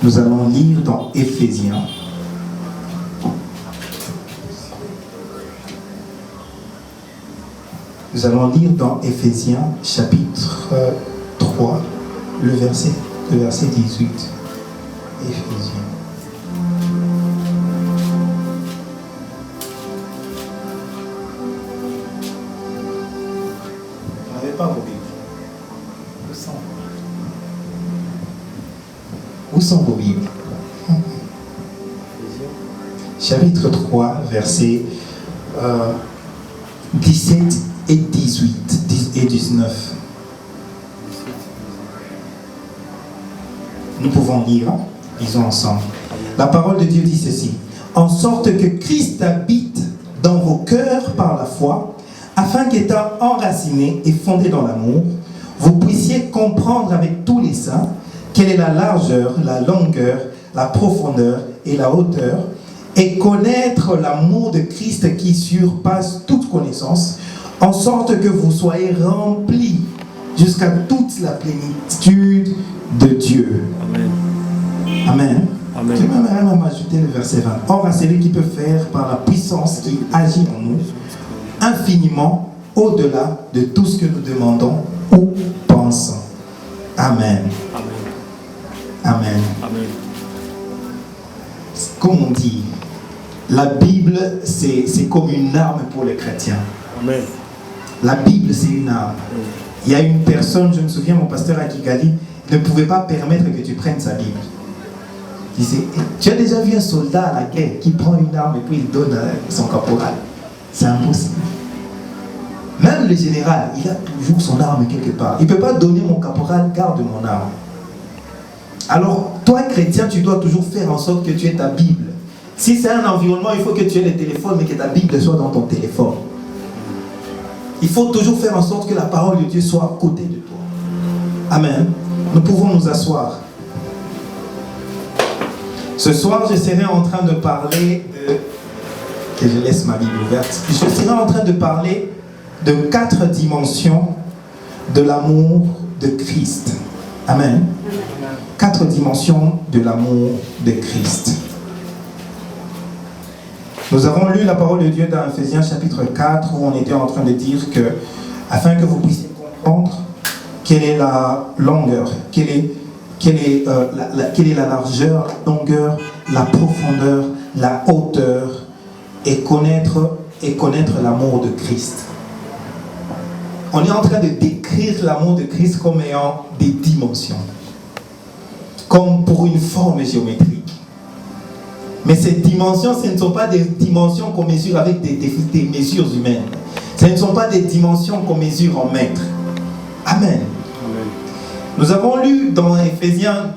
Nous allons lire dans Éphésiens. Nous allons lire dans Éphésiens chapitre 3, le verset 18. Éphésiens. Vous n'avez pas vos Bibles. Où sont vos Bibles? Chapitre 3, versets 17 et 18 et 19. Nous pouvons lire, lisons ensemble. La parole de Dieu dit ceci: en sorte que Christ habite dans vos cœurs par la foi, afin qu'étant enracinés et fondés dans l'amour, vous puissiez comprendre avec tous les saints quelle est la largeur, la longueur, la profondeur et la hauteur, et connaître l'amour de Christ qui surpasse toute connaissance, en sorte que vous soyez remplis jusqu'à toute la plénitude de Dieu. Amen. Amen. Amen. Je vais même ajouter le verset 20. Or, à celui qui peut faire par la puissance qui agit en nous, infiniment au-delà de tout ce que nous demandons ou pensons. Amen. Amen. Amen. Amen. Comme on dit, la Bible, c'est comme une arme pour les chrétiens. Amen. La Bible, c'est une arme. Il y a une personne, je me souviens, mon pasteur à Kigali ne pouvait pas permettre que tu prennes sa Bible. Il disait, tu as déjà vu un soldat à la guerre qui prend une arme et puis il donne à son caporal? C'est impossible. Même le général, il a toujours son arme quelque part. Il ne peut pas donner mon caporal, garde mon arme. Alors, toi, chrétien, tu dois toujours faire en sorte que tu aies ta Bible. Si c'est un environnement, il faut que tu aies le téléphone, mais que ta Bible soit dans ton téléphone. Il faut toujours faire en sorte que la parole de Dieu soit à côté de toi. Amen. Nous pouvons nous asseoir. Ce soir, je serai en train de parler de... Que je laisse ma Bible ouverte. Je serai en train de parler de 4 dimensions de l'amour de Christ. Amen. 4 dimensions de l'amour de Christ. Nous avons lu la parole de Dieu dans Éphésiens chapitre 4 où on était en train de dire que, afin que vous puissiez comprendre quelle est la longueur, quelle est la largeur, la longueur, la profondeur, la hauteur, et connaître l'amour de Christ. On est en train de décrire l'amour de Christ comme ayant des dimensions, comme pour une forme géométrique. Mais ces dimensions, ce ne sont pas des dimensions qu'on mesure avec des mesures humaines. Ce ne sont pas des dimensions qu'on mesure en mètres. Amen. Amen. Nous avons lu dans Éphésiens,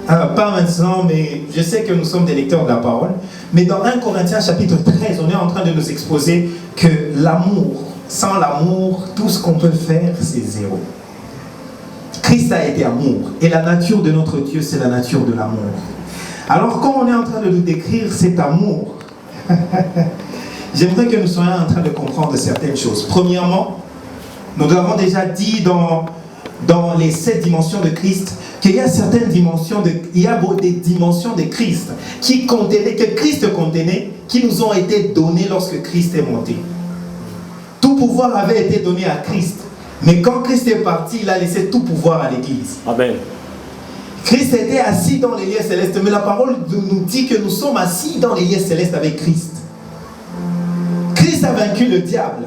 pas maintenant, mais je sais que nous sommes des lecteurs de la parole, mais dans 1 Corinthiens chapitre 13, on est en train de nous exposer que l'amour, sans l'amour, tout ce qu'on peut faire, c'est zéro. Christ a été amour, et la nature de notre Dieu, c'est la nature de l'amour. Alors, quand on est en train de nous décrire cet amour, j'aimerais que nous soyons en train de comprendre certaines choses. Premièrement, nous avons déjà dit dans les 7 dimensions de Christ qu'il y a certaines dimensions il y a des dimensions de Christ que Christ contenait, qui nous ont été données lorsque Christ est monté. Tout pouvoir avait été donné à Christ, mais quand Christ est parti, il a laissé tout pouvoir à l'Église. Amen. Christ était assis dans les lieux célestes, mais la parole nous dit que nous sommes assis dans les lieux célestes avec Christ. Christ a vaincu le diable.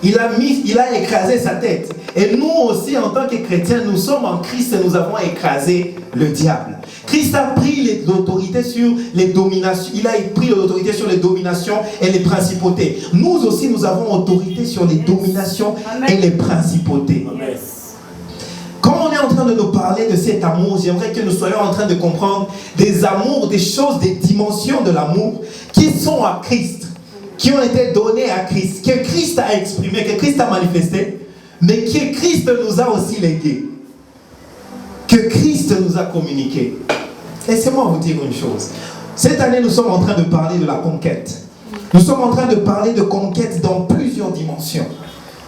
Il a écrasé sa tête. Et nous aussi, en tant que chrétiens, nous sommes en Christ et nous avons écrasé le diable. Christ a pris l'autorité sur les dominations. Il a pris l'autorité sur les dominations et les principautés. Nous aussi, nous avons autorité sur les dominations et les principautés. Amen. Quand on est en train de nous parler de cet amour, j'aimerais que nous soyons en train de comprendre des amours, des choses, des dimensions de l'amour qui sont à Christ, qui ont été données à Christ, que Christ a exprimé, que Christ a manifesté, mais que Christ nous a aussi légué, que Christ nous a communiqué. Laissez-moi vous dire une chose. Cette année, nous sommes en train de parler de la conquête. Nous sommes en train de parler de conquête dans plusieurs dimensions.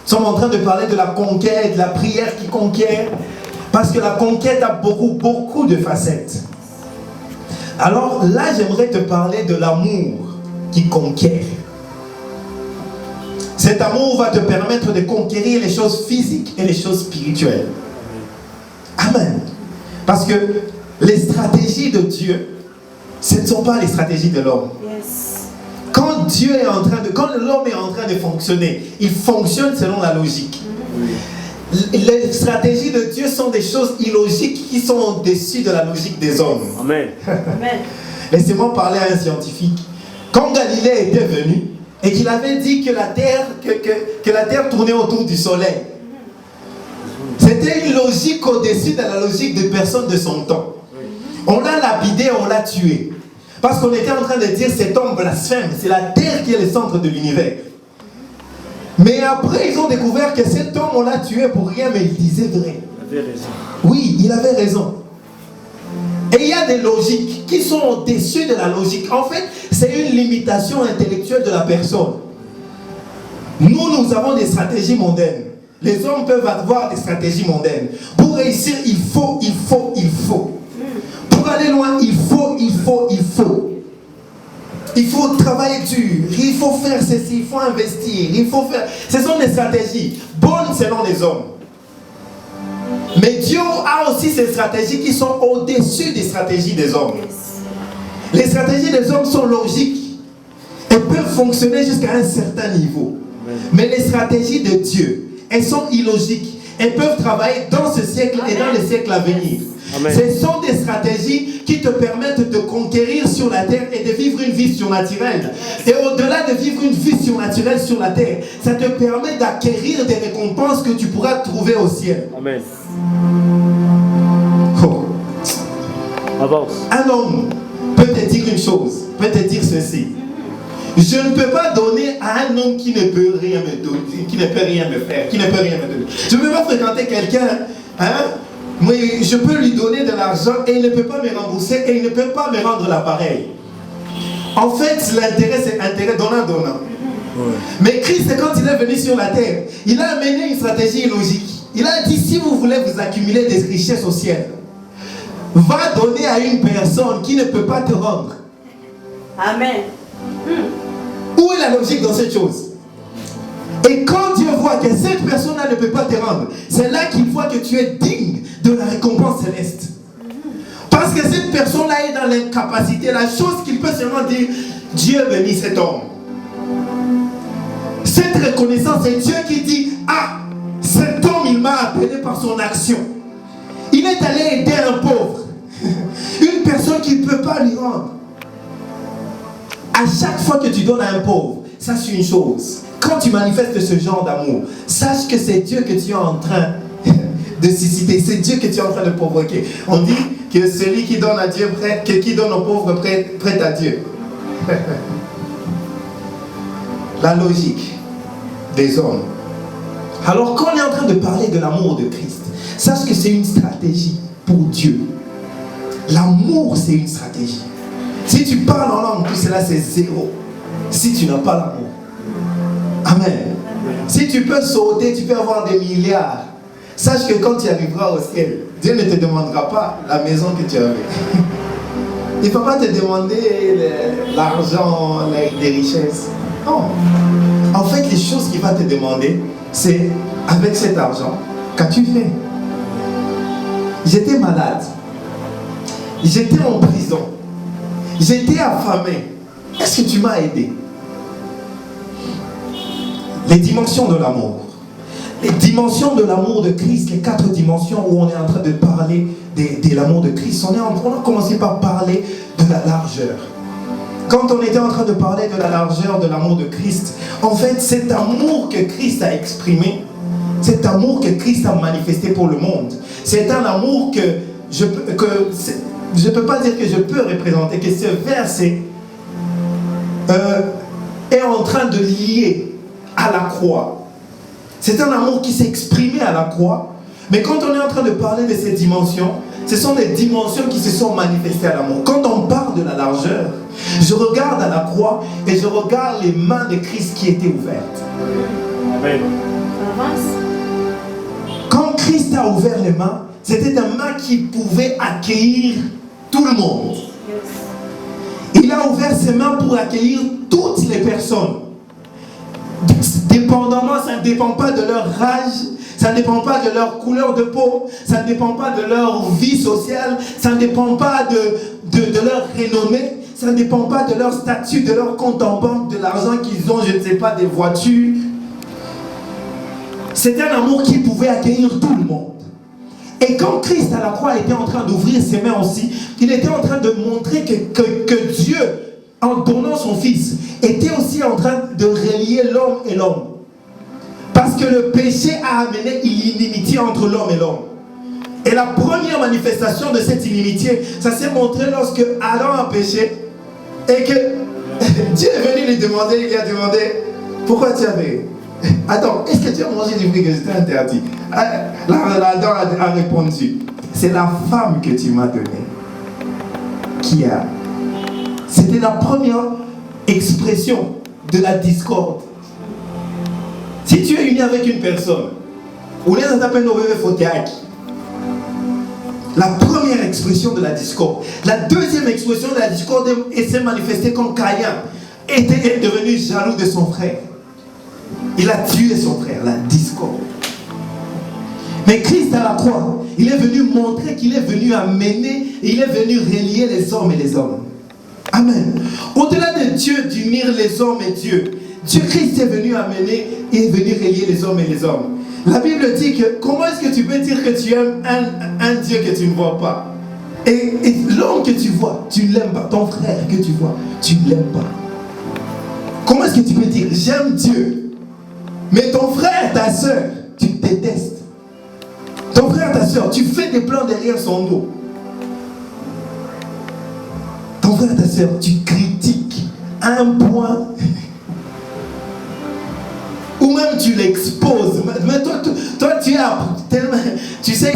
Nous sommes en train de parler de la conquête, de la prière qui conquiert, parce que la conquête a beaucoup de facettes. Alors là, j'aimerais te parler de l'amour qui conquiert. Cet amour va te permettre de conquérir les choses physiques et les choses spirituelles. Amen. Parce que les stratégies de Dieu, ce ne sont pas les stratégies de l'homme. Yes. Quand l'homme est en train de fonctionner, il fonctionne selon la logique. Les stratégies de Dieu sont des choses illogiques qui sont au-dessus de la logique des hommes. Amen. Amen. Laissez-moi parler à un scientifique. Quand Galilée était venu et qu'il avait dit que la Terre tournait autour du soleil, c'était une logique au-dessus de la logique des personnes de son temps. On l'a lapidé, on l'a tué. Parce qu'on était en train de dire cet homme blasphème, c'est la Terre qui est le centre de l'univers. Mais après, ils ont découvert que cet homme, on l'a tué pour rien, mais il disait vrai. Il avait raison. Oui, il avait raison. Et il y a des logiques qui sont au-dessus de la logique. En fait, c'est une limitation intellectuelle de la personne. Nous avons des stratégies mondaines. Les hommes peuvent avoir des stratégies mondaines. Pour réussir, il faut. Pour aller loin, il faut. Il faut travailler dur, il faut faire ceci, il faut investir, il faut faire... Ce sont des stratégies bonnes selon les hommes. Mais Dieu a aussi ces stratégies qui sont au-dessus des stratégies des hommes. Les stratégies des hommes sont logiques. Elles peuvent fonctionner jusqu'à un certain niveau. Mais les stratégies de Dieu, elles sont illogiques. Elles peuvent travailler dans ce siècle et dans les siècles à venir. Amen. Ce sont des stratégies qui te permettent de conquérir sur la terre et de vivre une vie surnaturelle. Et au-delà de vivre une vie surnaturelle sur la terre, ça te permet d'acquérir des récompenses que tu pourras trouver au ciel. Amen. Oh. Avance. Un homme peut te dire une chose, peut te dire ceci. Je ne peux pas donner à un homme qui ne peut rien me donner, qui ne peut rien me faire, qui ne peut rien me donner. Je ne peux pas fréquenter quelqu'un, mais je peux lui donner de l'argent et il ne peut pas me rembourser et il ne peut pas me rendre l'appareil. En fait, l'intérêt, c'est intérêt donnant-donnant. Ouais. Mais Christ, quand il est venu sur la terre, il a amené une stratégie logique. Il a dit, si vous voulez vous accumuler des richesses au ciel, va donner à une personne qui ne peut pas te rendre. Amen. Où est la logique dans cette chose? Et quand Dieu voit que cette personne-là ne peut pas te rendre, c'est là qu'il voit que tu es digne de la récompense céleste. Parce que cette personne-là est dans l'incapacité. La chose qu'il peut seulement dire, Dieu bénit cet homme. Cette reconnaissance, c'est Dieu qui dit, ah, cet homme, il m'a appelé par son action. Il est allé aider un pauvre. Une personne qui ne peut pas lui rendre. À chaque fois que tu donnes à un pauvre, sache une chose. Quand tu manifestes ce genre d'amour, sache que c'est Dieu que tu es en train de susciter. C'est Dieu que tu es en train de provoquer. On dit que celui qui donne à Dieu prête, qui donne aux pauvres prête à Dieu. La logique des hommes. Alors quand on est en train de parler de l'amour de Christ, sache que c'est une stratégie pour Dieu. L'amour, c'est une stratégie. Si tu parles en langue, tout cela c'est zéro. Si tu n'as pas l'amour. Amen. Si tu peux sauter, tu peux avoir des milliards. Sache que quand tu arriveras au ciel, Dieu ne te demandera pas la maison que tu avais. Il ne va pas te demander l'argent, les richesses. Non. En fait, les choses qu'il va te demander, c'est avec cet argent, qu'as-tu fait? J'étais malade. J'étais en prison. J'étais affamé. Est-ce que tu m'as aidé? Les dimensions de l'amour. Les dimensions de l'amour de Christ, les 4 dimensions où on est en train de parler de l'amour de Christ. On a commencé par parler de la largeur. Quand on était en train de parler de la largeur de l'amour de Christ, en fait, cet amour que Christ a exprimé, cet amour que Christ a manifesté pour le monde, c'est un amour que je ne peux pas dire que je peux représenter, que ce verset est en train de lier à la croix. C'est un amour qui s'est exprimé à la croix. Mais quand on est en train de parler de ces dimensions, ce sont des dimensions qui se sont manifestées à l'amour. Quand on parle de la largeur, je regarde à la croix et je regarde les mains de Christ qui étaient ouvertes. Amen. Quand Christ a ouvert les mains, c'était une main qui pouvait accueillir tout le monde. Yes. Il a ouvert ses mains pour accueillir toutes les personnes. Dépendamment, ça ne dépend pas de leur âge, ça ne dépend pas de leur couleur de peau, ça ne dépend pas de leur vie sociale, ça ne dépend pas de leur renommée, ça ne dépend pas de leur statut, de leur compte en banque, de l'argent qu'ils ont, je ne sais pas, des voitures. C'était un amour qui pouvait accueillir tout le monde. Et quand Christ à la croix était en train d'ouvrir ses mains aussi, il était en train de montrer que Dieu, en donnant son Fils, était aussi en train de relier l'homme et l'homme. Parce que le péché a amené l'inimitié entre l'homme et l'homme. Et la première manifestation de cette inimitié, ça s'est montré lorsque Adam a péché et que Dieu est venu lui demander, il lui a demandé, pourquoi tu avais... Attends, est-ce que tu as mangé du fruit que j'étais interdit? Adam a répondu, c'est la femme que tu m'as donnée qui a... C'était la première expression de la discorde. Si tu es uni avec une personne, ou les appelle nos bébés photéaki, la première expression de la discorde. La deuxième expression de la discorde s'est manifestée quand Caïn était devenu jaloux de son frère. Il a tué son frère, la discorde. Mais Christ à la croix, il est venu montrer qu'il est venu amener, et il est venu relier les hommes et les hommes. Amen. Au-delà de Dieu, d'unir les hommes et Dieu, Christ est venu amener et est venu relier les hommes et les hommes. La Bible dit que comment est-ce que tu peux dire que tu aimes un Dieu que tu ne vois pas? Et l'homme que tu vois, tu ne l'aimes pas. Ton frère que tu vois, tu ne l'aimes pas. Comment est-ce que tu peux dire j'aime Dieu, mais ton frère, ta soeur, tu détestes? Ton frère, ta soeur, tu fais des plans derrière son dos. Ton frère, ta soeur, tu critiques à un point ou même tu l'exposes. Mais toi tu es tellement, tu sais